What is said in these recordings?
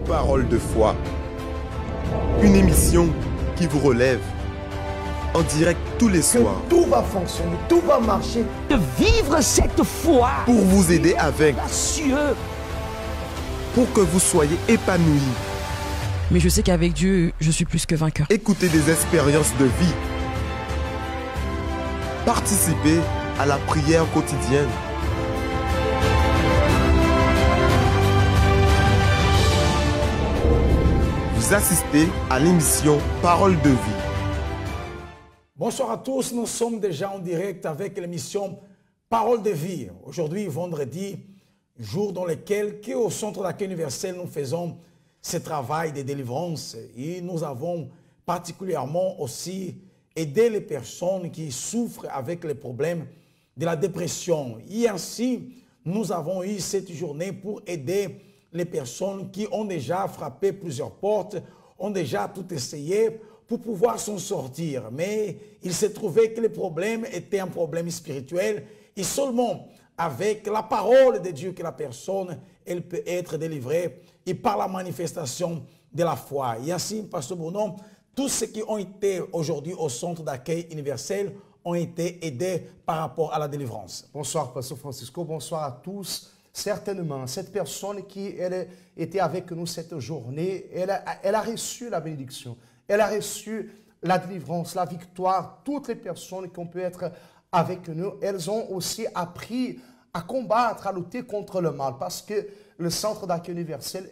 Parole de foi. Une émission qui vous relève en direct tous les soirs. Tout va fonctionner, tout va marcher. De vivre cette foi. Pour vous aider avec. Précieux. Pour que vous soyez épanouis. Mais je sais qu'avec Dieu, je suis plus que vainqueur. Écoutez des expériences de vie. Participez à la prière quotidienne. Vous assistez à l'émission Parole de vie. Bonsoir à tous, nous sommes déjà en direct avec l'émission Parole de vie. Aujourd'hui, vendredi, jour dans lequel, au Centre d'accueil universel, nous faisons ce travail de délivrance et nous avons particulièrement aussi aidé les personnes qui souffrent avec les problèmes de la dépression. Et ainsi, nous avons eu cette journée pour aider les personnes qui ont déjà frappé plusieurs portes, ont déjà tout essayé pour pouvoir s'en sortir. Mais il s'est trouvé que le problème était un problème spirituel et seulement avec la parole de Dieu que la personne, elle peut être délivrée et par la manifestation de la foi. Et ainsi, Pasteur Bruno, tous ceux qui ont été aujourd'hui au centre d'accueil universel ont été aidés par rapport à la délivrance. Bonsoir, Pasteur Francisco. Bonsoir à tous. Certainement, cette personne qui était avec nous cette journée, elle a reçu la bénédiction. Elle a reçu la délivrance, la victoire. Toutes les personnes qui ont pu être avec nous, elles ont aussi appris à combattre, à lutter contre le mal. Parce que le centre d'accueil universel,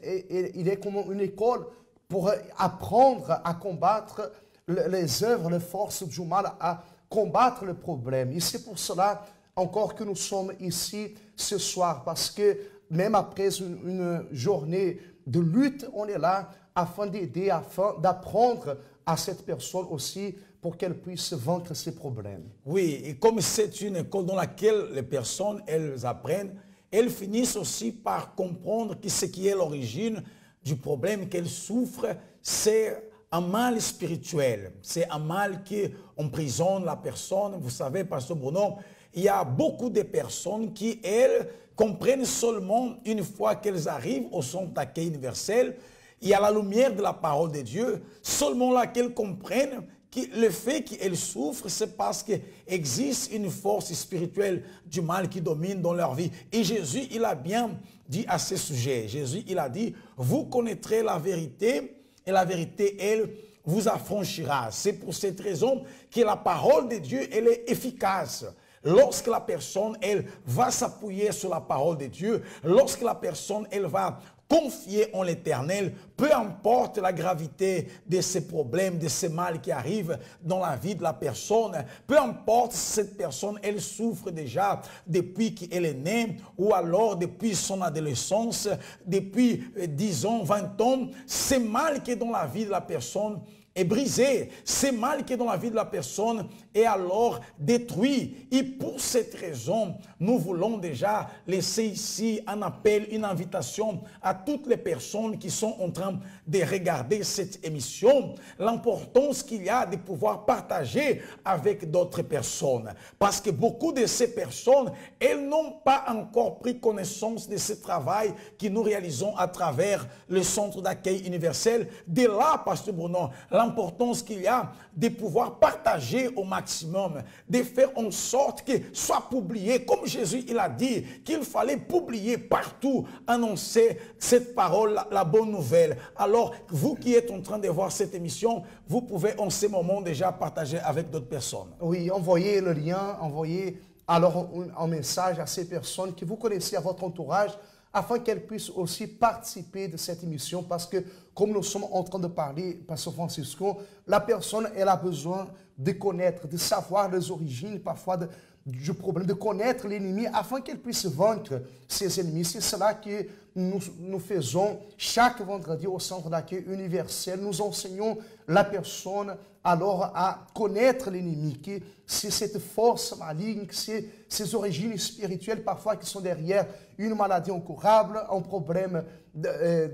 il est comme une école pour apprendre à combattre les œuvres, les forces du mal, à combattre le problème. Et c'est pour cela encore que nous sommes ici ce soir, parce que même après une journée de lutte, on est là afin d'aider, afin d'apprendre à cette personne aussi pour qu'elle puisse vaincre ses problèmes. Oui, et comme c'est une école dans laquelle les personnes, elles apprennent, elles finissent aussi par comprendre que ce qui est l'origine du problème qu'elles souffrent, c'est un mal spirituel. C'est un mal qui emprisonne la personne. Vous savez, Pasteur Bruno, il y a beaucoup de personnes qui, elles, comprennent seulement une fois qu'elles arrivent au centre d'accueil universel et à la lumière de la parole de Dieu, seulement là qu'elles comprennent que le fait qu'elles souffrent, c'est parce qu'il existe une force spirituelle du mal qui domine dans leur vie. Et Jésus, il a bien dit à ce sujet. Jésus, il a dit, vous connaîtrez la vérité et la vérité, elle, vous affranchira. C'est pour cette raison que la parole de Dieu, elle est efficace. Lorsque la personne, elle va s'appuyer sur la parole de Dieu, lorsque la personne, elle va confier en l'Éternel, peu importe la gravité de ces problèmes, de ces mal qui arrivent dans la vie de la personne, peu importe si cette personne, elle souffre déjà depuis qu'elle est née ou alors depuis son adolescence, depuis 10 ans, 20 ans, ce mal qui est dans la vie de la personne est brisé, ce mal qui est dans la vie de la personne est alors détruit. Et pour cette raison, nous voulons déjà laisser ici un appel, une invitation à toutes les personnes qui sont en train de regarder cette émission, l'importance qu'il y a de pouvoir partager avec d'autres personnes. Parce que beaucoup de ces personnes, elles n'ont pas encore pris connaissance de ce travail que nous réalisons à travers le centre d'accueil universel. De là, Pasteur Bruno, l'importance qu'il y a de pouvoir partager au maximum, de faire en sorte que soit publié, comme Jésus il a dit, qu'il fallait publier partout, annoncer cette parole, la bonne nouvelle. Alors, vous qui êtes en train de voir cette émission, vous pouvez en ce moment déjà partager avec d'autres personnes. Oui, envoyez le lien, envoyez alors un message à ces personnes que vous connaissez à votre entourage, afin qu'elles puissent aussi participer de cette émission, parce que, comme nous sommes en train de parler, Pasteur Francisco, la personne, elle a besoin de connaître, de savoir les origines, parfois, du problème, de connaître l'ennemi, afin qu'elle puisse vaincre ses ennemis. C'est cela que nous faisons chaque vendredi au centre d'accueil universel. Nous enseignons la personne alors à connaître l'ennemi, que c'est cette force maligne, que c'est ces origines spirituelles parfois qui sont derrière une maladie incurable, un problème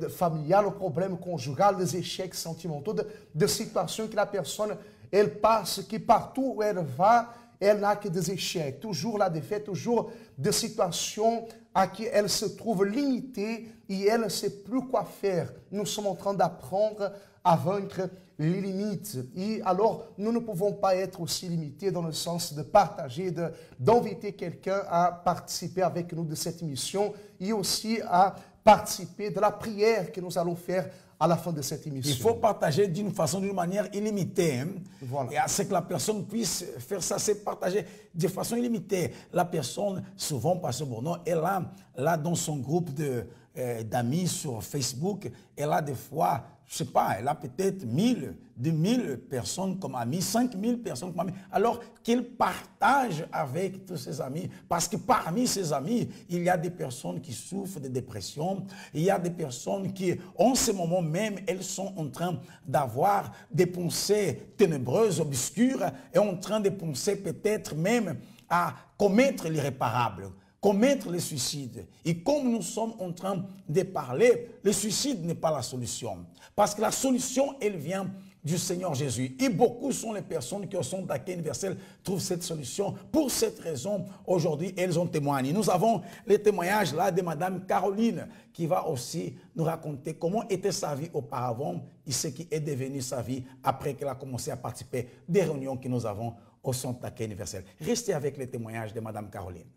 familial, un problème conjugal, des échecs sentimentaux, de situations que la personne, elle passe, que partout où elle va, elle n'a que des échecs, toujours la défaite, toujours des situations à qui elle se trouve limitée et elle ne sait plus quoi faire. Nous sommes en train d'apprendre à vaincre les limites. Et alors, nous ne pouvons pas être aussi limités dans le sens de partager, d'inviter quelqu'un à participer avec nous de cette émission et aussi à participer de la prière que nous allons faire à la fin de cette émission. Il faut partager d'une manière illimitée. Hein? Voilà. Et à ce que la personne puisse faire ça, c'est partager de façon illimitée. La personne, souvent, Pasteur Bournon, elle a là dans son groupe d'amis sur Facebook, elle a des fois, je ne sais pas, elle a peut-être 1000, 2000 personnes comme amis, 5000 personnes comme amis. Alors qu'il partage avec tous ses amis. Parce que parmi ses amis, il y a des personnes qui souffrent de dépression. Il y a des personnes qui, en ce moment même, elles sont en train d'avoir des pensées ténébreuses, obscures, et en train de penser peut-être même à commettre l'irréparable, commettre le suicide. Et comme nous sommes en train de parler, le suicide n'est pas la solution. Parce que la solution, elle vient du Seigneur Jésus. Et beaucoup sont les personnes qui au centre d'accueil universel trouvent cette solution. Pour cette raison, aujourd'hui, elles ont témoigné. Nous avons les témoignages là de Madame Caroline qui va aussi nous raconter comment était sa vie auparavant et ce qui est devenu sa vie après qu'elle a commencé à participer des réunions que nous avons au centre d'accueil universel. Restez avec les témoignages de Madame Caroline.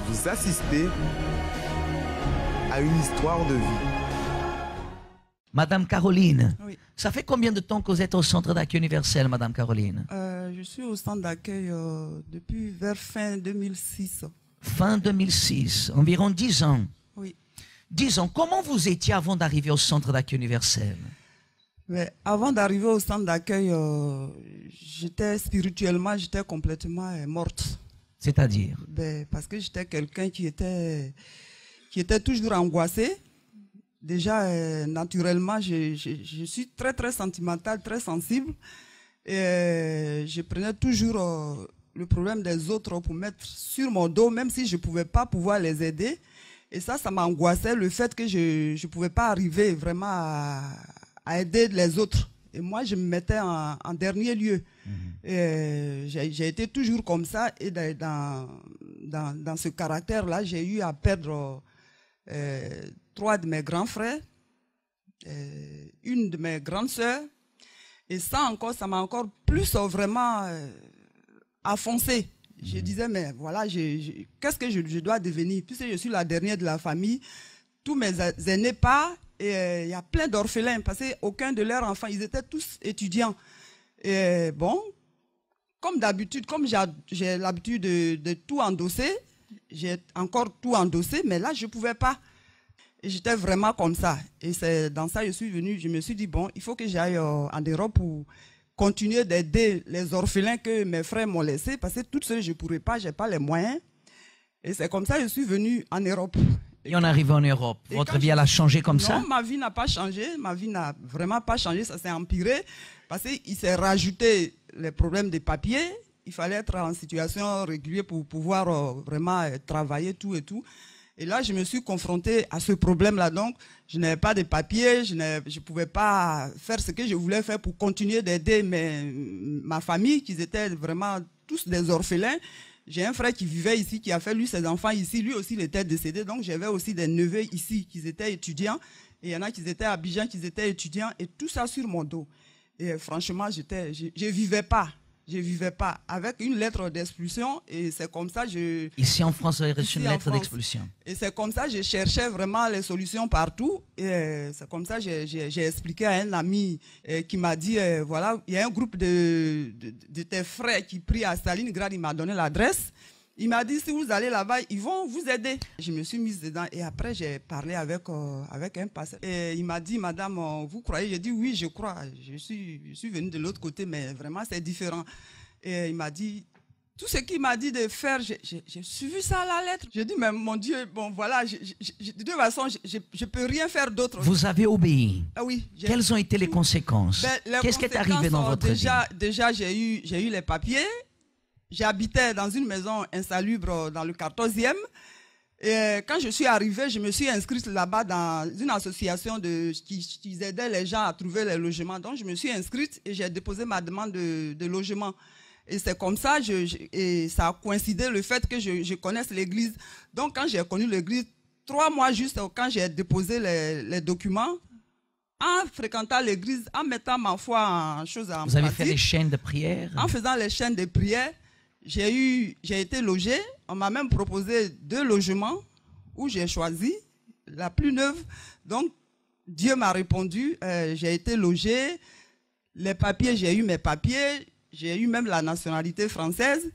Vous assistez à une histoire de vie. Madame Caroline, Oui. ça fait combien de temps que vous êtes au centre d'accueil universel, Madame Caroline? Je suis au centre d'accueil depuis vers fin 2006. Fin 2006, environ 10 ans. Oui. 10 ans, comment vous étiez avant d'arriver au centre d'accueil universel? Mais avant d'arriver au centre d'accueil, spirituellement, j'étais complètement morte. C'est-à-dire? Parce que j'étais quelqu'un qui était toujours angoissé. Déjà, naturellement, je suis très, très sentimentale, très sensible. Et je prenais toujours le problème des autres pour mettre sur mon dos, même si je ne pouvais pas pouvoir les aider. Et ça m'angoissait, le fait que je ne pouvais pas arriver vraiment à aider les autres. Et moi, je me mettais en dernier lieu. J'ai été toujours comme ça. Et dans ce caractère-là, j'ai eu à perdre 3 de mes grands frères, une de mes grandes sœurs. Et ça m'a encore plus vraiment enfoncé. Je disais, mais voilà, qu'est-ce que je dois devenir? Puisque je suis la dernière de la famille, tous mes aînés partent, et il y a plein d'orphelins, parce qu'aucun de leurs enfants, ils étaient tous étudiants. Et bon, comme d'habitude, comme j'ai l'habitude de tout endosser, j'ai encore tout endossé, mais là, je ne pouvais pas. Et j'étais vraiment comme ça. Et c'est dans ça que je me suis dit, bon, il faut que j'aille en Europe pour continuer d'aider les orphelins que mes frères m'ont laissés, parce que toute seule, je ne pourrais pas, je n'ai pas les moyens. Et c'est comme ça que je suis venue en Europe. Et on arrive en Europe. Votre vie, elle a changé comme ça? Non, ma vie n'a pas changé. Ma vie n'a vraiment pas changé. Ça s'est empiré parce qu'il s'est rajouté les problèmes des papiers. Il fallait être en situation régulière pour pouvoir vraiment travailler, tout et tout. Et là, je me suis confrontée à ce problème-là. Donc, je n'avais pas de papiers, je ne pouvais pas faire ce que je voulais faire pour continuer d'aider ma famille, qui étaient vraiment tous des orphelins. J'ai un frère qui vivait ici, qui a fait lui ses enfants ici. Lui aussi, il était décédé. Donc, j'avais aussi des neveux ici qui étaient étudiants. Et il y en a qui étaient à Abidjan, qui étaient étudiants. Et tout ça sur mon dos. Et franchement, je vivais pas. Je ne vivais pas avec une lettre d'expulsion. Et c'est comme ça que Ici en France, vous avez reçu une lettre d'expulsion. Et c'est comme ça que je cherchais vraiment les solutions partout. Et c'est comme ça que j'ai expliqué à un ami qui m'a dit, voilà, il y a un groupe de tes frères qui prient à Stalingrad. Il m'a donné l'adresse. Il m'a dit, si vous allez là-bas, ils vont vous aider. Je me suis mise dedans. Et après, j'ai parlé avec un pasteur. Et il m'a dit, madame, vous croyez? J'ai dit, oui, je crois. Je suis venue de l'autre côté, mais vraiment, c'est différent. Et il m'a dit, tout ce qu'il m'a dit de faire, j'ai suivi ça à la lettre. J'ai dit, mais mon Dieu, bon, voilà, de toute façon, je ne peux rien faire d'autre. Vous avez obéi. Ah oui. Quelles ont été les conséquences? Qu'est-ce qui est arrivé dans votre vie? Déjà, j'ai eu les papiers. J'habitais dans une maison insalubre dans le 14e. Et quand je suis arrivée, je me suis inscrite là-bas dans une association qui aidait les gens à trouver les logements. Donc, je me suis inscrite et j'ai déposé ma demande de logement. Et c'est comme ça, et ça a coïncidé le fait que je connaisse l'église. Donc, quand j'ai connu l'église, 3 mois juste quand j'ai déposé les documents, en fréquentant l'église, en mettant ma foi en choses en Vous avez pratique, fait les chaînes de prière? en faisant les chaînes de prière, j'ai été logée. On m'a même proposé 2 logements où j'ai choisi la plus neuve. Donc, Dieu m'a répondu, j'ai été logée. Les papiers, j'ai eu mes papiers. J'ai eu même la nationalité française.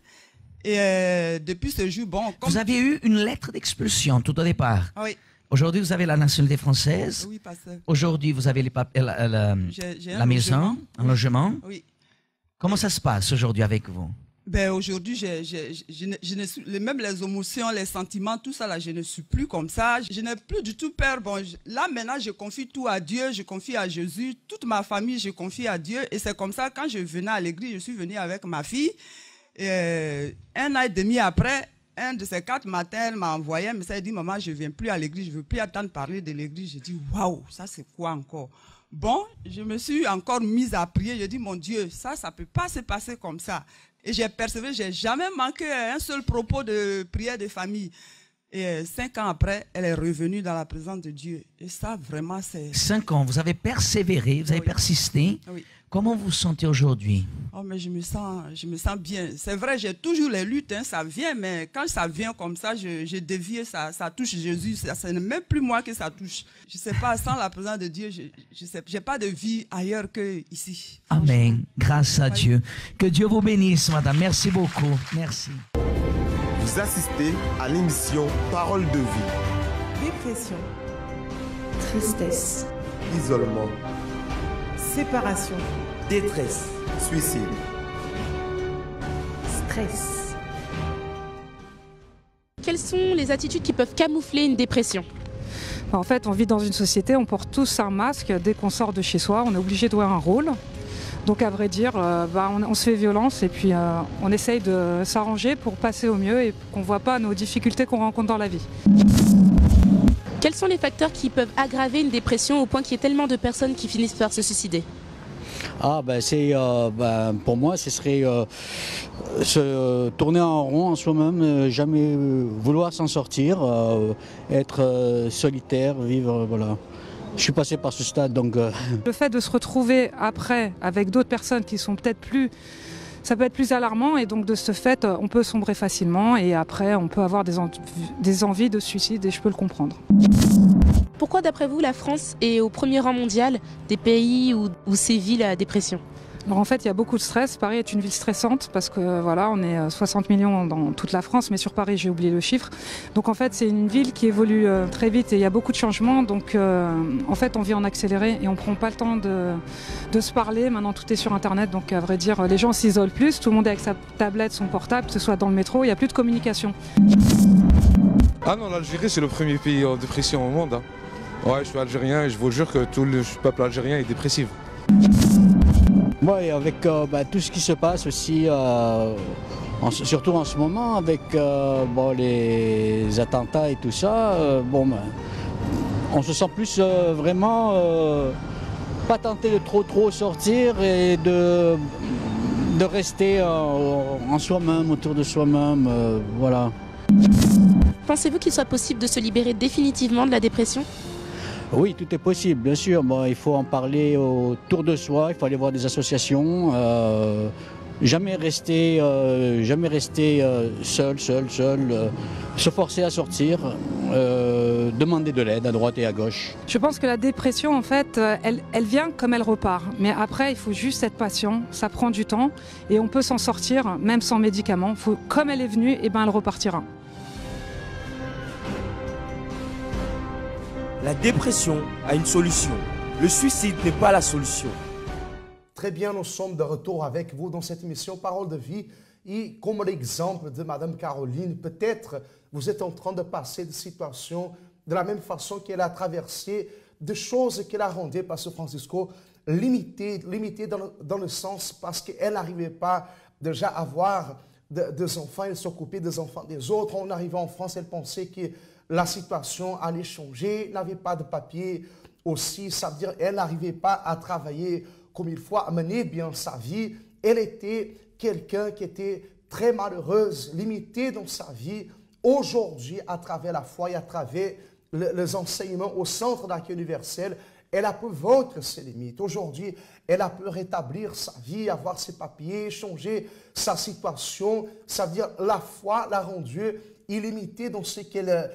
Et depuis ce jour, bon... Vous avez eu une lettre d'expulsion tout au départ. Oui. Aujourd'hui, vous avez la nationalité française. Oui, pasteur. Aujourd'hui, vous avez les J'ai la maison, un logement. Oui. Comment ça se passe aujourd'hui avec vous? Ben aujourd'hui, même les émotions, les sentiments, tout ça là, je ne suis plus comme ça. Je n'ai plus du tout peur. Bon, là maintenant, je confie tout à Dieu, je confie à Jésus, toute ma famille, je confie à Dieu. Et c'est comme ça, quand je venais à l'église, je suis venue avec ma fille. Et 1 an et demi après, un de ces 4 matins, elle m'a envoyé un message, elle dit, maman, je ne viens plus à l'église, je ne veux plus attendre parler de l'église. J'ai dit, waouh, ça c'est quoi encore? Bon, je me suis encore mise à prier. Je dis, mon Dieu, ça ne peut pas se passer comme ça. Et j'ai persévéré, je n'ai jamais manqué un seul propos de prière de famille. Et 5 ans après, elle est revenue dans la présence de Dieu. Et ça, vraiment, c'est... 5 ans, vous avez persévéré, vous avez persisté. Oui. Comment vous vous sentez aujourd'hui? Oh, mais je me sens bien. C'est vrai, j'ai toujours les luttes, hein, ça vient, mais quand ça vient comme ça, je dévie, ça touche Jésus. Ce n'est même plus moi que ça touche. Je ne sais pas, sans la présence de Dieu, je n'ai pas de vie ailleurs qu'ici. Amen. Grâce à Dieu. Que Dieu vous bénisse, madame. Merci beaucoup. Merci. Vous assistez à l'émission Parole de vie. Dépression, tristesse, Isolement, séparation, détresse, suicide. stress. Quelles sont les attitudes qui peuvent camoufler une dépression? En fait, on vit dans une société, on porte tous un masque. Dès qu'on sort de chez soi, on est obligé de jouer un rôle. Donc à vrai dire, on se fait violence et puis on essaye de s'arranger pour passer au mieux et qu'on ne voit pas nos difficultés qu'on rencontre dans la vie. Quels sont les facteurs qui peuvent aggraver une dépression au point qu'il y ait tellement de personnes qui finissent par se suicider? Pour moi, ce serait se tourner en rond en soi-même, jamais vouloir s'en sortir, être solitaire, vivre, voilà. Je suis passé par ce stade, donc... Le fait de se retrouver après avec d'autres personnes qui sont peut-être plus... Ça peut être plus alarmant et donc de ce fait, on peut sombrer facilement et après, on peut avoir des envies de suicide et je peux le comprendre. Pourquoi, d'après vous, la France est au premier rang mondial des pays où sévit la dépression? Alors en fait, il y a beaucoup de stress. Paris est une ville stressante parce que voilà, on est 60 millions dans toute la France, mais sur Paris, j'ai oublié le chiffre. Donc en fait, c'est une ville qui évolue très vite et il y a beaucoup de changements. Donc en fait, on vit en accéléré et on ne prend pas le temps de se parler. Maintenant, tout est sur Internet. Donc à vrai dire, les gens s'isolent plus. Tout le monde est avec sa tablette, son portable, que ce soit dans le métro. Il n'y a plus de communication. Ah non, l'Algérie, c'est le premier pays en dépression au monde. Hein. Ouais, je suis algérien et je vous jure que tout le peuple algérien est dépressif. Oui, avec tout ce qui se passe aussi, surtout en ce moment, avec les attentats et tout ça, on se sent plus vraiment pas tenté de trop sortir et de rester en soi-même, autour de soi-même, voilà. Pensez-vous qu'il soit possible de se libérer définitivement de la dépression? Oui, tout est possible, bien sûr. Il faut en parler autour de soi, il faut aller voir des associations. Jamais rester seul, se forcer à sortir, demander de l'aide à droite et à gauche. Je pense que la dépression, en fait, elle vient comme elle repart. Mais après, il faut juste être patient, ça prend du temps et on peut s'en sortir, même sans médicaments. Comme elle est venue, elle repartira. La dépression a une solution. Le suicide n'est pas la solution. Très bien, nous sommes de retour avec vous dans cette émission Parole de vie. Et comme l'exemple de Mme Caroline, peut-être vous êtes en train de passer des situations de la même façon qu'elle a traversé, des choses qu'elle a rendues, Pasteur Francisco, limitées dans le sens parce qu'elle n'arrivait pas déjà à avoir des enfants, elle s'occupait des enfants des autres. En arrivant en France, elle pensait que la situation allait changer, n'avait pas de papier aussi, ça veut dire qu'elle n'arrivait pas à travailler comme il faut, à mener bien sa vie. Elle était quelqu'un qui était très malheureuse, limitée dans sa vie. Aujourd'hui, à travers la foi et à travers les enseignements au centre d'accueil universel, elle a pu vaincre ses limites. Aujourd'hui, elle a pu rétablir sa vie, avoir ses papiers, changer sa situation. Ça veut dire la foi l'a rendue illimitée dans ce qu'elle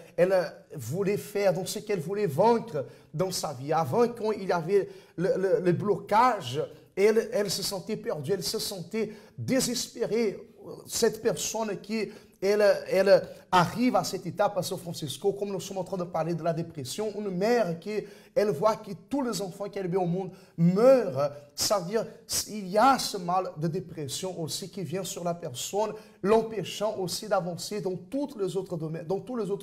voulait faire, dans ce qu'elle voulait vaincre dans sa vie. Avant, quand il y avait le blocage, elle se sentait perdue, elle se sentait désespérée. Cette personne qui elle arrive à cette étape à São Francisco, comme nous sommes en train de parler de la dépression, une mère qui, elle voit que tous les enfants qu'elle met au monde meurent. Ça veut dire il y a ce mal de dépression aussi qui vient sur la personne, l'empêchant aussi d'avancer dans tous les autres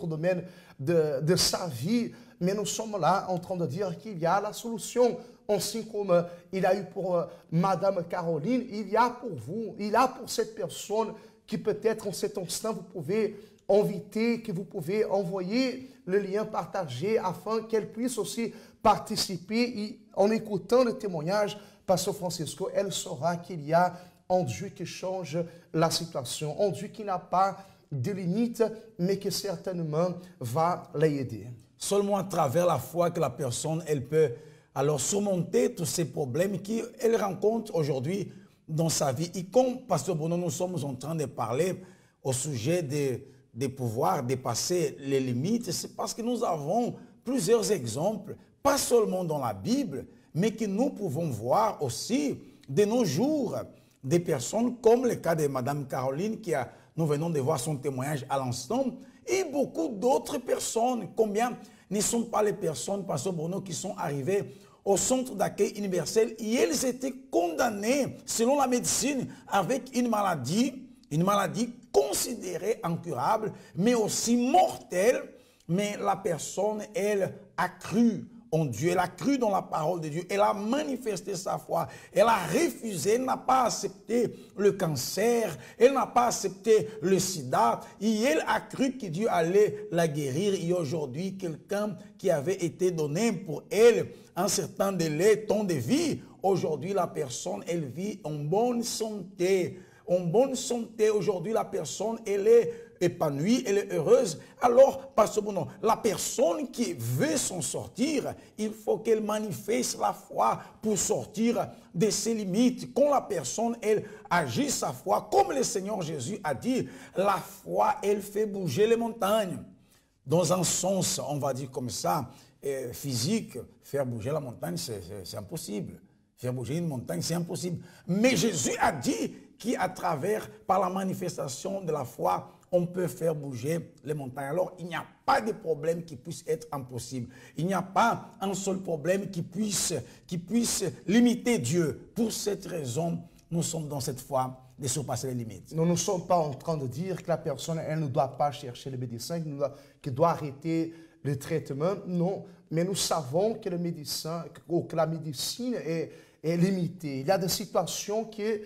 domaines, de sa vie. Mais nous sommes là en train de dire qu'il y a la solution. Ainsi comme il y a eu pour Madame Caroline, il y a pour vous, il y a pour cette personne qui peut-être en cet instant vous pouvez inviter, que vous pouvez envoyer le lien partagé afin qu'elle puisse aussi participer et en écoutant le témoignage par São Francisco, elle saura qu'il y a un Dieu qui change la situation, un Dieu qui n'a pas de limites, mais qui certainement va l'aider. Seulement à travers la foi que la personne, elle peut alors surmonter tous ces problèmes qu'elle rencontre aujourd'hui dans sa vie. Et comme Pasteur Bruno, nous sommes en train de parler au sujet de pouvoir dépasser les limites, c'est parce que nous avons plusieurs exemples, pas seulement dans la Bible, mais que nous pouvons voir aussi de nos jours des personnes comme le cas de Madame Caroline, nous venons de voir son témoignage à l'instant, et beaucoup d'autres personnes. Combien ne sont pas les personnes, Pasteur Bruno, qui sont arrivées au centre d'accueil universel et elles étaient condamnées, selon la médecine, avec une maladie considérée incurable, mais aussi mortelle. Mais la personne, elle a cru en Dieu, elle a cru dans la parole de Dieu, elle a manifesté sa foi, elle a refusé, elle n'a pas accepté le cancer, elle n'a pas accepté le sida, et elle a cru que Dieu allait la guérir. Et aujourd'hui, quelqu'un qui avait été donné pour elle un certain délai, temps de vie, aujourd'hui la personne, elle vit en bonne santé. En bonne santé, aujourd'hui la personne, elle est épanouie, elle est heureuse. Alors, parce que la personne qui veut s'en sortir, il faut qu'elle manifeste la foi pour sortir de ses limites. Quand la personne, elle agit sa foi, comme le Seigneur Jésus a dit, la foi, elle fait bouger les montagnes. Dans un sens, on va dire comme ça, physique, faire bouger la montagne, c'est impossible. Faire bouger une montagne, c'est impossible. Mais Jésus a dit qu'à travers, par la manifestation de la foi, on peut faire bouger les montagnes. Alors, il n'y a pas de problème qui puisse être impossible. Il n'y a pas un seul problème qui puisse limiter Dieu. Pour cette raison, nous sommes dans cette foi de surpasser les limites. Nous ne sommes pas en train de dire que la personne, elle ne doit pas chercher le médecin, qu'elle doit arrêter le traitement. Non, mais nous savons que le médecin, ou que la médecine est limitée. Il y a des situations que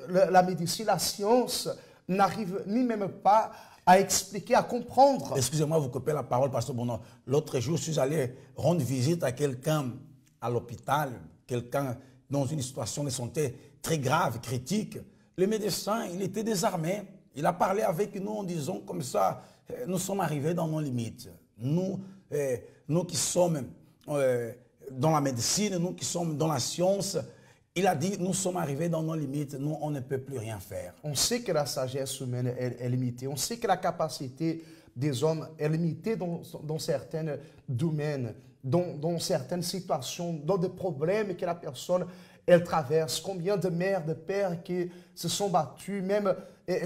la médecine, la science n'arrive ni même pas à expliquer, à comprendre. Excusez-moi, vous coupez la parole, Pasteur Bruno. L'autre jour, je suis allé rendre visite à quelqu'un à l'hôpital, quelqu'un dans une situation de santé très grave, critique. Le médecin, il était désarmé. Il a parlé avec nous en disant comme ça, nous sommes arrivés dans nos limites. Nous qui sommes dans la médecine, nous qui sommes dans la science, il a dit, nous sommes arrivés dans nos limites, nous, on ne peut plus rien faire. On sait que la sagesse humaine est limitée. On sait que la capacité des hommes est limitée dans certains domaines, dans certaines situations, dans des problèmes que la personne, elle traverse. Combien de mères, de pères qui se sont battus, même,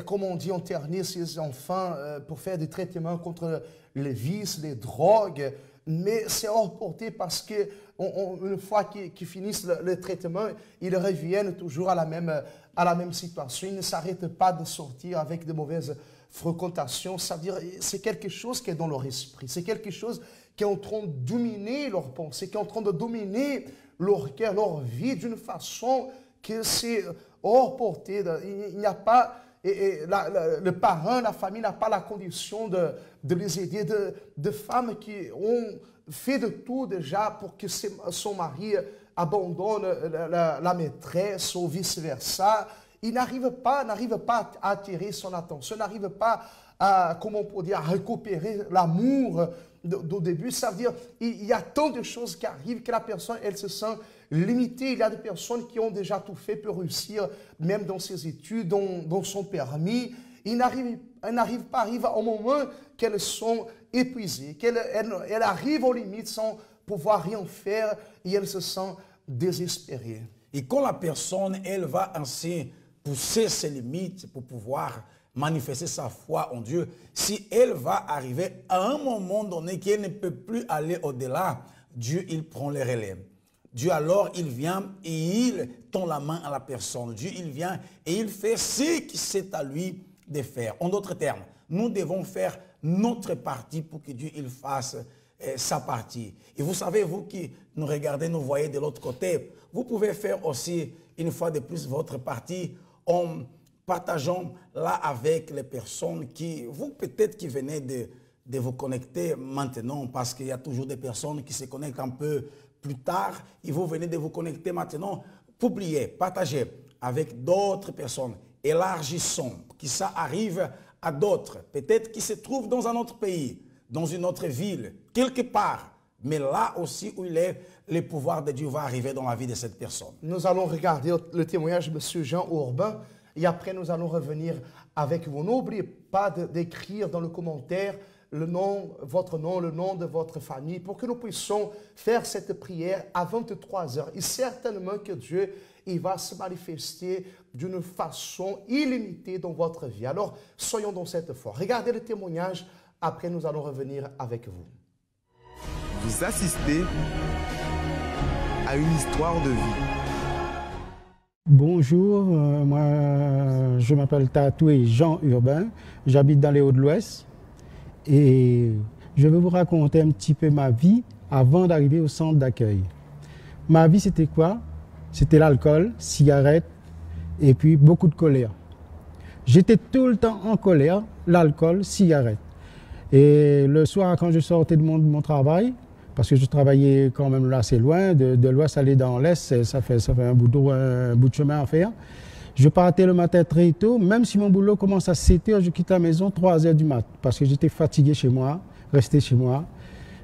comme on dit, interner ses enfants pour faire des traitements contre les vices, les drogues. Mais c'est hors portée parce que une fois qu'ils finissent le traitement, ils reviennent toujours à la même situation. Ils ne s'arrêtent pas de sortir avec de mauvaises fréquentations. C'est-à-dire, c'est quelque chose qui est dans leur esprit. C'est quelque chose qui est en train de dominer leur pensée, qui est en train de dominer leur cœur, leur vie d'une façon que c'est hors portée. Il n'y a pas... le parent, la famille n'a pas la condition de les aider, de femmes qui ont fait de tout déjà pour que son mari abandonne la maîtresse ou vice-versa. Il n'arrive pas à attirer son attention, n'arrive pas à, comment on peut dire, à récupérer l'amour au début, ça veut dire il y a tant de choses qui arrivent que la personne, elle se sent limitée. Il y a des personnes qui ont déjà tout fait pour réussir, même dans ses études, dans son permis. Ils n'arrivent pas au moment qu'elles sont épuisées, qu'elles arrivent aux limites sans pouvoir rien faire et elles se sentent désespérées. Et quand la personne, elle va ainsi pousser ses limites pour pouvoir manifester sa foi en Dieu, si elle va arriver à un moment donné qu'elle ne peut plus aller au-delà, Dieu, il prend les relais. Dieu alors, il vient et il tend la main à la personne. Dieu, il vient et il fait ce qui c'est à lui de faire. En d'autres termes, nous devons faire notre partie pour que Dieu il fasse sa partie. Et vous savez, vous qui nous regardez, nous voyez de l'autre côté, vous pouvez faire aussi une fois de plus votre partie en partageant là avec les personnes qui, vous peut-être qui venez de vous connecter maintenant, parce qu'il y a toujours des personnes qui se connectent un peu plus tard, et vous venez de vous connecter maintenant, publiez, partagez avec d'autres personnes, élargissons, que ça arrive à d'autres, peut-être qui se trouvent dans un autre pays, dans une autre ville, quelque part, mais là aussi où il est, le pouvoir de Dieu va arriver dans la vie de cette personne. Nous allons regarder le témoignage de M. Jean Urbain et après nous allons revenir avec vous. N'oubliez pas d'écrire dans le commentaire le nom, le nom de votre famille pour que nous puissions faire cette prière à 23 h. Et certainement que Dieu il va se manifester d'une façon illimitée dans votre vie. Alors, soyons dans cette foi. Regardez le témoignage, après nous allons revenir avec vous. Vous assistez à une histoire de vie. Bonjour, moi je m'appelle Tatoué Jean Urbain, j'habite dans les Hauts-de-l'Ouest et je vais vous raconter un petit peu ma vie avant d'arriver au centre d'accueil. Ma vie c'était quoi? C'était l'alcool, cigarettes et puis beaucoup de colère. J'étais tout le temps en colère, l'alcool, cigarettes. Et le soir quand je sortais de mon travail, parce que je travaillais quand même là assez loin, de l'ouest aller dans l'est, ça fait un bout de chemin à faire. Je partais le matin très tôt, même si mon boulot commence à 7 h, je quitte la maison 3 h du mat, parce que j'étais fatigué chez moi, resté chez moi,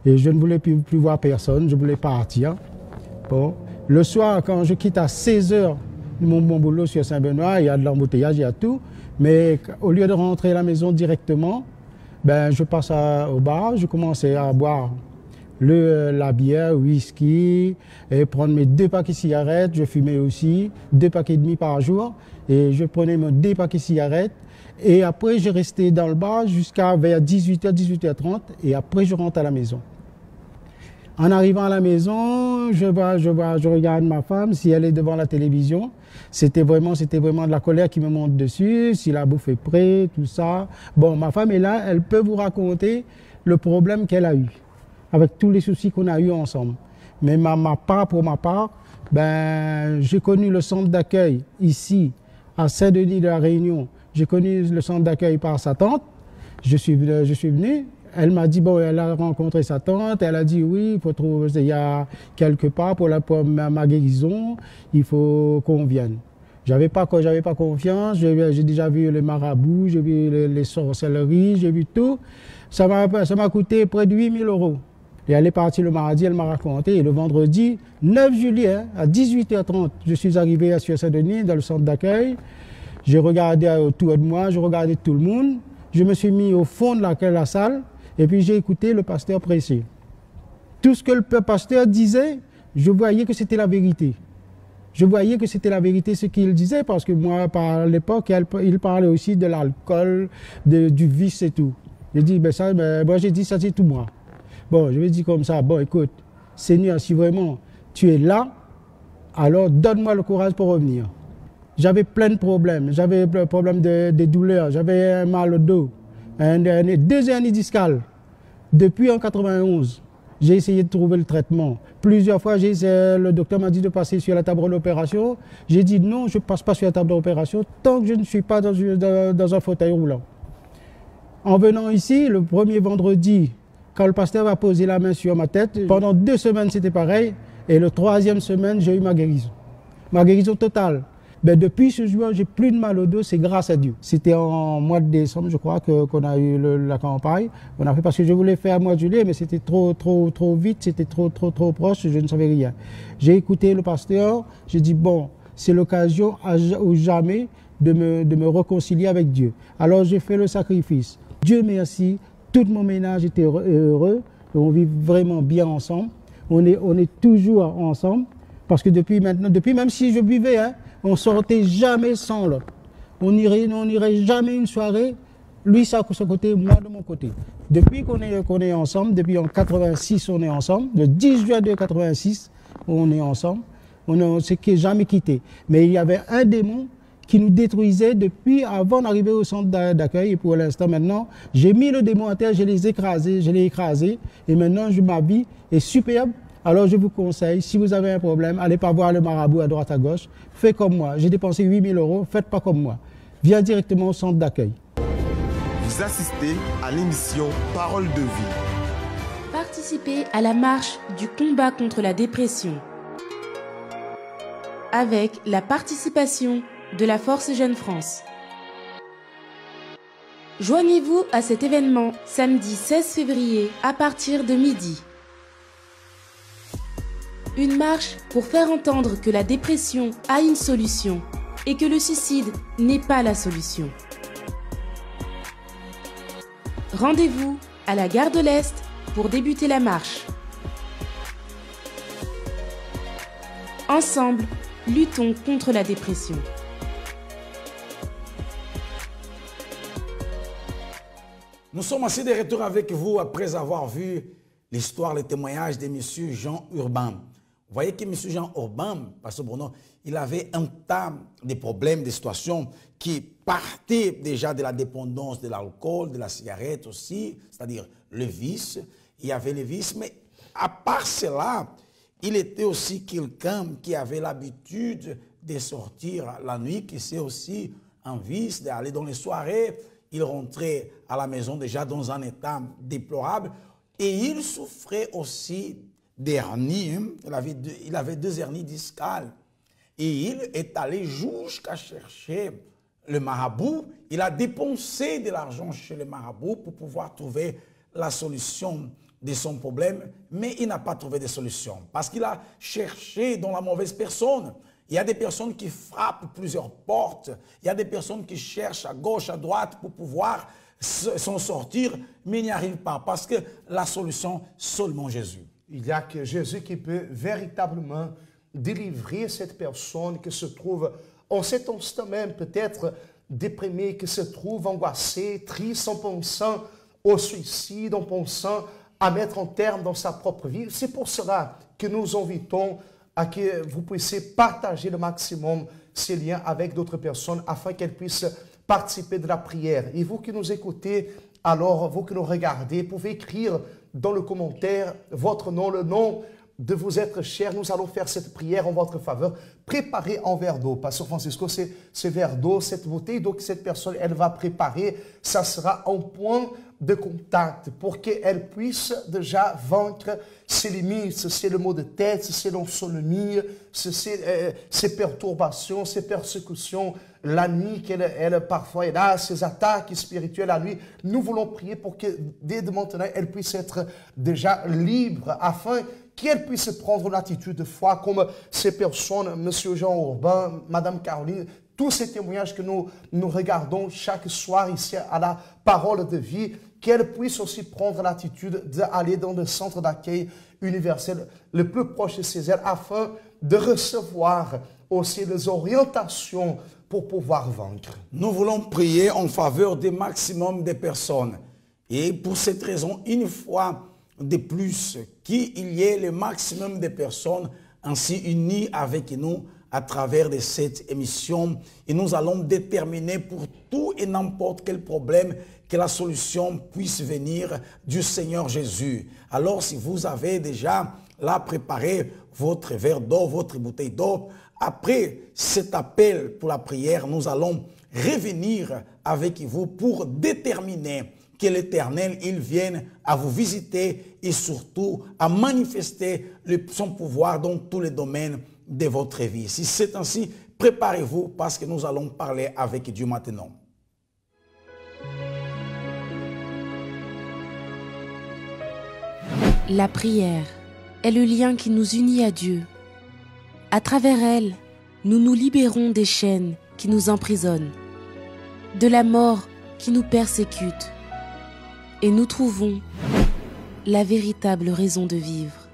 et je ne voulais plus voir personne, je voulais partir. Bon. Le soir, quand je quitte à 16 h mon boulot sur Saint-Benoît, il y a de l'embouteillage, il y a tout, mais au lieu de rentrer à la maison directement, ben, je passe au bar, je commençais à boire la bière, whisky, et prendre mes 2 paquets de cigarettes. Je fumais aussi 2 paquets et demi par jour et je prenais mes 2 paquets de cigarettes et après je restais dans le bar jusqu'à vers 18 h, 18 h 30 et après je rentre à la maison. En arrivant à la maison, je regarde ma femme, si elle est devant la télévision. C'était vraiment de la colère qui me monte dessus, si la bouffe est prête, tout ça. Bon, ma femme est là, elle peut vous raconter le problème qu'elle a eu, avec tous les soucis qu'on a eu ensemble. Mais pour ma part, ben, j'ai connu le centre d'accueil ici, à Saint-Denis de la Réunion. J'ai connu le centre d'accueil par sa tante. Je suis venu. Elle m'a dit, bon, elle a rencontré sa tante, elle a dit, oui, il faut trouver, il y a quelque part pour ma guérison, il faut qu'on vienne. J'avais pas confiance, j'ai déjà vu les marabouts, j'ai vu les sorcelleries, j'ai vu tout. Ça m'a coûté près de 8 000 €. Et elle est partie le mardi, elle m'a raconté, et le vendredi 9 juillet, à 18 h 30, je suis arrivé à Saint-Denis, dans le centre d'accueil. J'ai regardé autour de moi, je regardais tout le monde. Je me suis mis au fond de la salle, et puis j'ai écouté le pasteur prêcher. Tout ce que le pasteur disait, je voyais que c'était la vérité. Je voyais que c'était la vérité ce qu'il disait, parce que moi, à l'époque, il parlait aussi de l'alcool, du vice et tout. J'ai dit, moi j'ai dit, ça c'est tout moi. Bon, je lui ai dit comme ça, bon écoute, Seigneur, si vraiment tu es là, alors donne-moi le courage pour revenir. J'avais plein de problèmes, j'avais le problème de douleurs, j'avais un mal au dos, 2 hernies discales. Depuis en 91, j'ai essayé de trouver le traitement. Plusieurs fois, le docteur m'a dit de passer sur la table d'opération. J'ai dit non, je ne passe pas sur la table d'opération tant que je ne suis pas dans un fauteuil roulant. En venant ici, le premier vendredi, quand le pasteur va poser la main sur ma tête, pendant 2 semaines, c'était pareil. Et la 3e semaine, j'ai eu ma guérison. Ma guérison totale. Ben, depuis ce jour, j'ai plus de mal au dos, c'est grâce à Dieu. C'était en mois de décembre, je crois, qu'on a eu la campagne. On a fait parce que je voulais faire mois de juillet, mais c'était trop vite, c'était trop proche, je ne savais rien. J'ai écouté le pasteur, j'ai dit bon, c'est l'occasion ou jamais de me réconcilier avec Dieu. Alors j'ai fait le sacrifice. Dieu merci, tout mon ménage était heureux, on vit vraiment bien ensemble. On est toujours ensemble, parce que depuis même si je buvais, hein, on ne sortait jamais sans l'autre. On n'irait jamais une soirée, lui ça de son côté, moi de mon côté. Depuis qu'on est ensemble, depuis en 86 on est ensemble, le 10 juin 86 on est ensemble, on ne s'est jamais quitté. Mais il y avait un démon qui nous détruisait depuis avant d'arriver au centre d'accueil. Et pour l'instant, maintenant, j'ai mis le démon à terre, je l'ai écrasé. Et maintenant, ma vie est superbe. Alors, je vous conseille, si vous avez un problème, allez pas voir le marabout à droite à gauche. Faites comme moi. J'ai dépensé 8 000 €. Faites pas comme moi. Viens directement au centre d'accueil. Vous assistez à l'émission Parole de vie. Participez à la marche du combat contre la dépression. Avec la participation de la Force Jeune France. Joignez-vous à cet événement samedi 16 février à partir de midi. Une marche pour faire entendre que la dépression a une solution et que le suicide n'est pas la solution. Rendez-vous à la gare de l'Est pour débuter la marche. Ensemble, luttons contre la dépression. Nous sommes aussi de retour avec vous après avoir vu l'histoire, le témoignage de M. Jean Urbain. Vous voyez que M. Jean Urbain, Pasteur Bruno, il avait un tas de problèmes, de situations qui partaient déjà de la dépendance de l'alcool, de la cigarette aussi, c'est-à-dire le vice. Il y avait le vice, mais à part cela, il était aussi quelqu'un qui avait l'habitude de sortir la nuit, qui c'est aussi un vice, d'aller dans les soirées. Il rentrait à la maison déjà dans un état déplorable et il souffrait aussi d'hernie. Il avait 2 hernies discales et il est allé jusqu'à chercher le marabout. Il a dépensé de l'argent chez le marabout pour pouvoir trouver la solution de son problème, mais il n'a pas trouvé de solution parce qu'il a cherché dans la mauvaise personne. Il y a des personnes qui frappent plusieurs portes. Il y a des personnes qui cherchent à gauche, à droite pour pouvoir s'en sortir, mais ils n'y arrivent pas parce que la solution, seulement Jésus. Il n'y a que Jésus qui peut véritablement délivrer cette personne qui se trouve en cet instant même peut-être déprimée, qui se trouve angoissée, triste en pensant au suicide, en pensant à mettre un terme dans sa propre vie. C'est pour cela que nous invitons à que vous puissiez partager le maximum ces liens avec d'autres personnes afin qu'elles puissent participer de la prière. Et vous qui nous écoutez, alors vous qui nous regardez, pouvez écrire dans le commentaire votre nom, le nom de vous être cher. Nous allons faire cette prière en votre faveur. Préparez un verre d'eau. Pasteur Francisco, ce verre d'eau, cette bouteille d'eau que cette personne, elle va préparer, ça sera un point de contact pour qu'elle puisse déjà vaincre ses limites, c'est le mot de tête, c'est l'insomnie, ses perturbations, ses persécutions, la nuit qu'elle parfois est là, ses attaques spirituelles la nuit. Nous voulons prier pour que dès maintenant, elle puisse être déjà libre afin qu'elle puisse prendre une attitude de foi comme ces personnes, M. Jean Urbain, Mme Caroline, tous ces témoignages que nous regardons chaque soir ici à la parole de vie, qu'elle puisse aussi prendre l'attitude d'aller dans le centre d'accueil universel le plus proche de Césaire afin de recevoir aussi les orientations pour pouvoir vaincre. Nous voulons prier en faveur des maximum de personnes. Et pour cette raison, une fois de plus, qu'il y ait le maximum de personnes ainsi unies avec nous à travers de cette émission. Et nous allons déterminer pour tout et n'importe quel problème que la solution puisse venir du Seigneur Jésus. Alors si vous avez déjà là préparé votre verre d'eau, votre bouteille d'eau, après cet appel pour la prière, nous allons revenir avec vous pour déterminer que l'Éternel, il vienne à vous visiter et surtout à manifester son pouvoir dans tous les domaines de votre vie. Si c'est ainsi, préparez-vous parce que nous allons parler avec Dieu maintenant. La prière est le lien qui nous unit à Dieu. À travers elle, nous nous libérons des chaînes qui nous emprisonnent, de la mort qui nous persécute, et nous trouvons la véritable raison de vivre.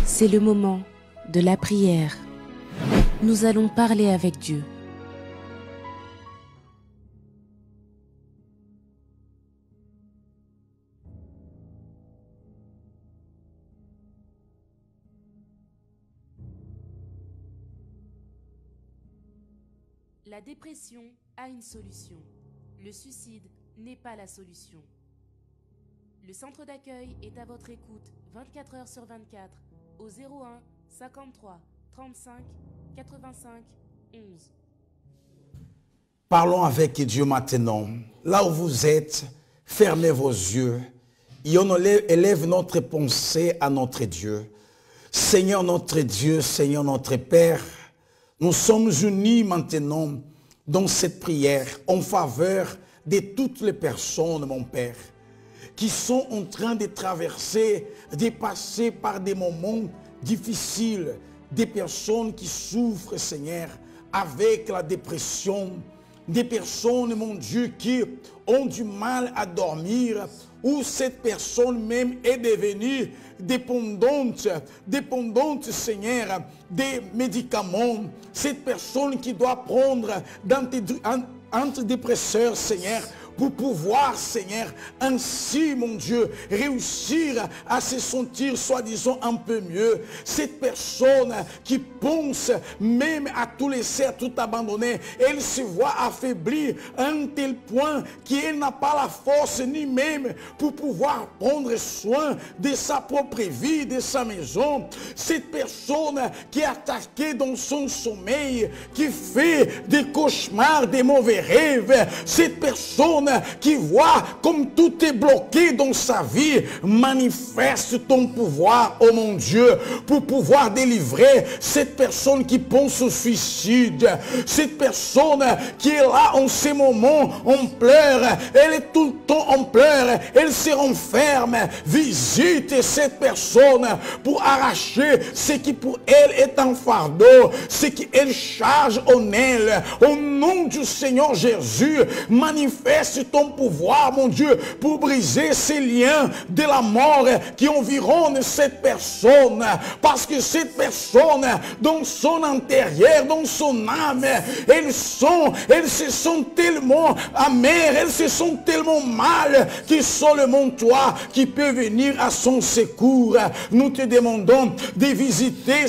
C'est le moment de la prière. Nous allons parler avec Dieu. La dépression a une solution. Le suicide n'est pas la solution. Le centre d'accueil est à votre écoute 24 heures sur 24 au 01 53 35 85 11. Parlons avec Dieu maintenant. Là où vous êtes, fermez vos yeux et on élève notre pensée à notre Dieu. Seigneur notre Dieu, Seigneur notre Père, nous sommes unis maintenant dans cette prière en faveur de toutes les personnes, mon Père, qui sont en train de traverser, de passer par des moments difficiles, des personnes qui souffrent, Seigneur, avec la dépression, des personnes, mon Dieu, qui ont du mal à dormir, où cette personne même est devenue dépendante, Seigneur, des médicaments. Cette personne qui doit prendre antidépresseurs, Seigneur, pour pouvoir, Seigneur, ainsi, mon Dieu, réussir à se sentir, soi-disant, un peu mieux. Cette personne qui pense même à tout laisser, à tout abandonner, elle se voit affaiblie à un tel point qu'elle n'a pas la force ni même pour pouvoir prendre soin de sa propre vie, de sa maison. Cette personne qui est attaquée dans son sommeil, qui fait des cauchemars, des mauvais rêves. Cette personne qui voit comme tout est bloqué dans sa vie, manifeste ton pouvoir, oh mon Dieu, pour pouvoir délivrer cette personne qui pense au suicide, cette personne qui est là en ces moments, on pleure, elle est tout le temps en pleurs, elle se renferme. Visite cette personne pour arracher ce qui pour elle est un fardeau, ce qu'elle charge en elle. Au nom du Seigneur Jésus, manifeste ton pouvoir, mon Dieu, pour briser ces liens de la mort qui environnent cette personne. Parce que cette personne, dans son intérieur, dans son âme, elles se sentent tellement amères, elles se sentent tellement mal, que seulement toi qui peux venir à son secours. Nous te demandons de visiter,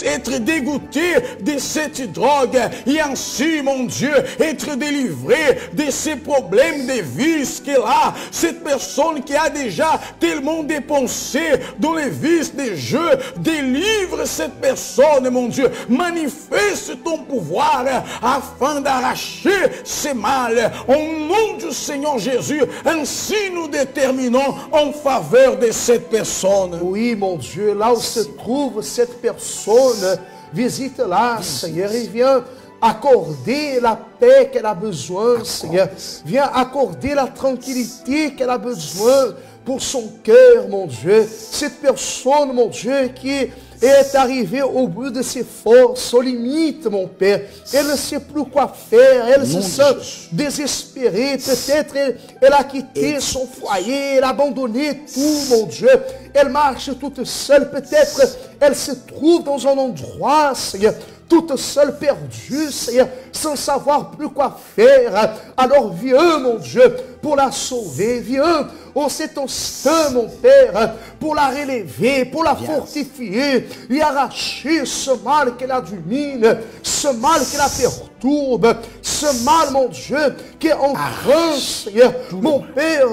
être dégoûté de cette drogue et ainsi, mon Dieu, être délivré de ces problèmes de vices qu'elle a. Cette personne qui a déjà tellement dépensé dans les vices des jeux, délivre cette personne, mon Dieu. Manifeste ton pouvoir afin d'arracher ces mal. Au nom du Seigneur Jésus, ainsi nous déterminons en faveur de cette personne. Oui, mon Dieu, là où se trouve cette personne, visite-la, Seigneur, et viens accorder la paix qu'elle a besoin, Seigneur. Viens accorder la tranquillité qu'elle a besoin pour son cœur, mon Dieu. Cette personne, mon Dieu, qui est arrivée au bout de ses forces, aux limites, mon Père. Elle ne sait plus quoi faire, elle se sent désespérée. Peut-être elle a quitté son foyer, elle a abandonné tout, mon Dieu. Elle marche toute seule, peut-être elle se trouve dans un endroit, Seigneur, toute seule, perdue, Seigneur, sans savoir plus quoi faire. Alors viens, mon Dieu, pour la sauver. Viens, oh cet instant, mon Père, pour la relever, pour la fortifier, lui arracher ce mal qu'elle a domine, ce mal qui la perturbe, ce mal, mon Dieu, qui est en train, Seigneur, mon Père,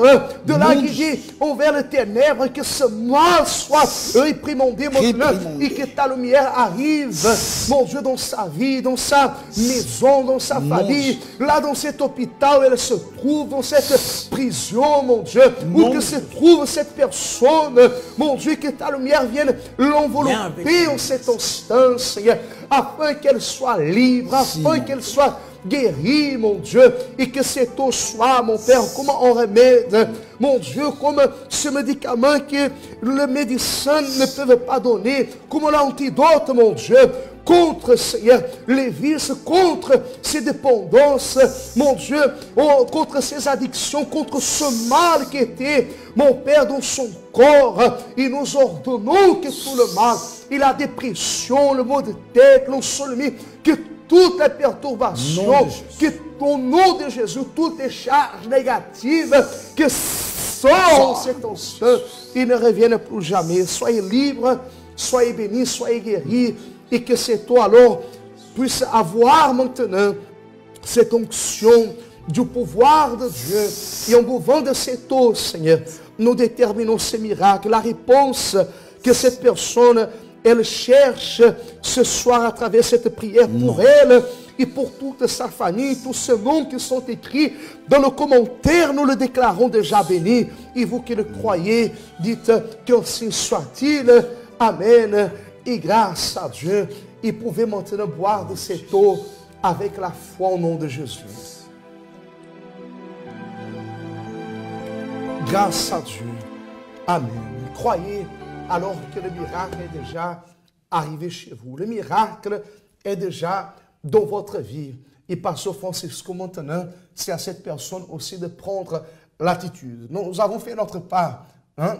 de la guider envers les ténèbres, que ce mal soit réprimandé, mon Dieu, et que ta lumière arrive, mon Dieu, dans sa vie, dans sa maison, dans sa famille, là dans cet hôpital où elle se trouve, dans cette prison, mon Dieu, où que se trouve cette personne, mon Dieu, que ta lumière vienne l'envelopper en cet instant, Seigneur, afin qu'elle soit libre, afin qu'elle soit guérie, mon Dieu, et que cette eau soit, mon Père, comme un remède, mon Dieu, comme ce médicament que le médecin ne peut pas donner, comme l'antidote, mon Dieu, contre, Seigneur, les vices, contre ces dépendances, mon Dieu, contre ces addictions, contre ce mal qui était, mon Père, dans son corps. Et nous ordonnons que tout le mal, et la dépression, le maux de tête, l'insomnie, que toutes les perturbations, que au nom de Jésus, toutes les charges négatives, que sortent cet ancien, et ne reviennent plus jamais. Soyez libres, soyez bénis, soyez guéris, et que cette eau alors puisse avoir maintenant cette onction du pouvoir de Dieu. Et en buvant de cette eau, Seigneur, nous déterminons ces miracles, la réponse que cette personne, elle cherche ce soir à travers cette prière pour elle et pour toute sa famille, tous ces noms qui sont écrits dans le commentaire, nous le déclarons déjà béni. Et vous qui le croyez, dites qu'ainsi soit-il. Amen. Et grâce à Dieu, il pouvait maintenant boire de cette eau avec la foi au nom de Jésus. Grâce à Dieu. Amen. Croyez alors que le miracle est déjà arrivé chez vous. Le miracle est déjà dans votre vie. Et Pasteur Francisco, maintenant, c'est à cette personne aussi de prendre l'attitude. Nous avons fait notre part. Hein?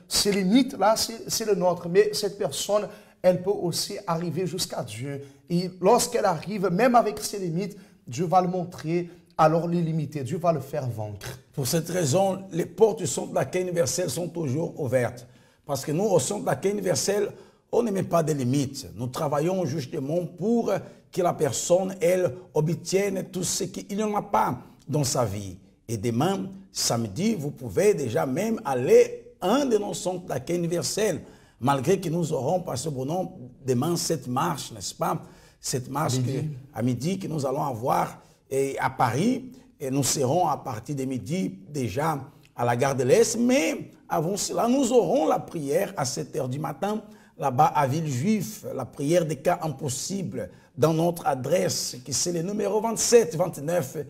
Ces limites là, c'est le nôtre, mais cette personne, elle peut aussi arriver jusqu'à Dieu. Et lorsqu'elle arrive, même avec ses limites, Dieu va le montrer, alors l'illimité, Dieu va le faire vaincre. Pour cette raison, les portes du centre d'accueil universel sont toujours ouvertes. Parce que nous, au centre d'accueil universel, on ne met pas de limites. Nous travaillons justement pour que la personne, elle, obtienne tout ce qu'il n'y en a pas dans sa vie. Et demain, samedi, vous pouvez déjà même aller à un de nos centres d'accueil universel, malgré que nous aurons, Pasteur Bruno, demain cette marche, n'est-ce pas? Cette marche à midi que nous allons avoir à Paris, et nous serons à partir de midi déjà à la gare de l'Est, mais avant cela, nous aurons la prière à 7 h du matin, là-bas à Villejuif, la prière des cas impossibles, dans notre adresse, qui c'est le numéro 27-29,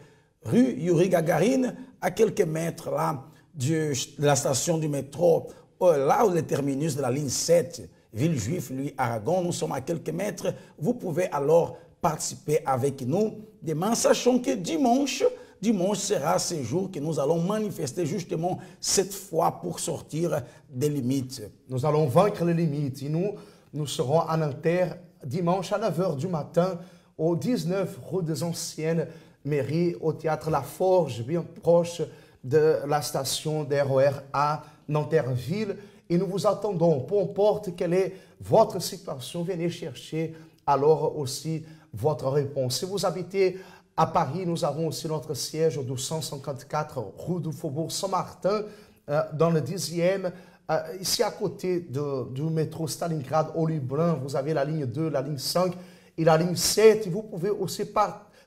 rue Yuri Gagarine, à quelques mètres là de la station du métro, là où le terminus de la ligne 7, Villejuif, lui, Aragon, nous sommes à quelques mètres. Vous pouvez alors participer avec nous demain, sachant que dimanche sera ce jour que nous allons manifester justement cette foi pour sortir des limites. Nous allons vaincre les limites et nous serons à Nanterre dimanche à 9 h du matin au 19 rue des Anciennes Mairies, au théâtre La Forge, bien proche de la station d'RER à Nanterre-Ville. Et nous vous attendons, peu importe quelle est votre situation, venez chercher alors aussi votre réponse. Si vous habitez à Paris, nous avons aussi notre siège au 254 rue du Faubourg Saint-Martin, dans le 10e. Ici à côté du métro Stalingrad au Lublin, vous avez la ligne 2, la ligne 5 et la ligne 7. Et vous pouvez aussi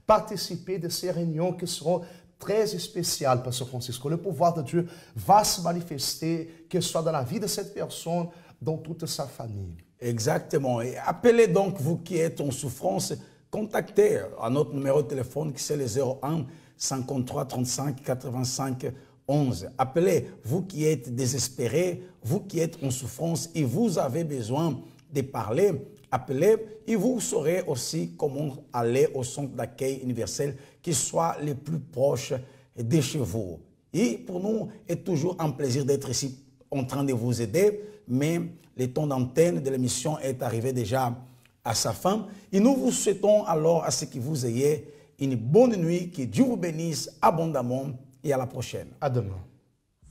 participer de ces réunions qui seront très spéciales, Pasteur Francisco. Le pouvoir de Dieu va se manifester, que ce soit dans la vie de cette personne, dans toute sa famille. Exactement. Et appelez donc, vous qui êtes en souffrance, contactez à notre numéro de téléphone qui c'est le 01 53 35 85 11. Appelez, vous qui êtes désespérés, vous qui êtes en souffrance et vous avez besoin de parler, appelez et vous saurez aussi comment aller au centre d'accueil universel qui soit le plus proche de chez vous. Et pour nous, c'est toujours un plaisir d'être ici en train de vous aider, mais le temps d'antenne de l'émission est arrivé déjà à sa fin. Et nous vous souhaitons alors à ce que vous ayez une bonne nuit, que Dieu vous bénisse abondamment et à la prochaine. À demain.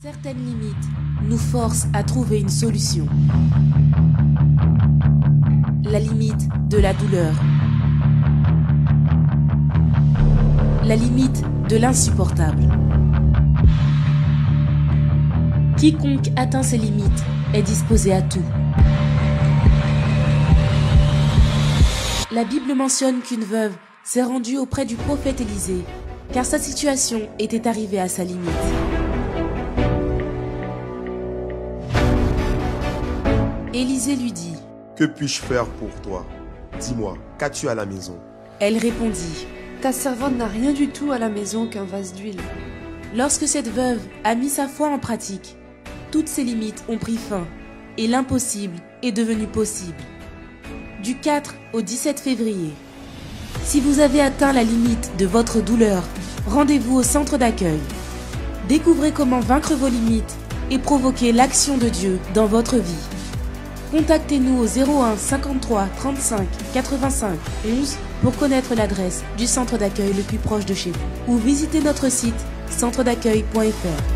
Certaines limites nous forcent à trouver une solution. La limite de la douleur. La limite de l'insupportable. Quiconque atteint ces limites est disposé à tout. La Bible mentionne qu'une veuve s'est rendue auprès du prophète Élisée car sa situation était arrivée à sa limite. Élisée lui dit: Que puis-je faire pour toi? Dis-moi, qu'as-tu à la maison? Elle répondit: Ta servante n'a rien du tout à la maison qu'un vase d'huile. Lorsque cette veuve a mis sa foi en pratique, toutes ses limites ont pris fin et l'impossible est devenu possible. Du 4 au 17 février, si vous avez atteint la limite de votre douleur, rendez-vous au centre d'accueil. Découvrez comment vaincre vos limites et provoquer l'action de Dieu dans votre vie. Contactez-nous au 01 53 35 85 11 pour connaître l'adresse du centre d'accueil le plus proche de chez vous ou visitez notre site centredaccueil.fr.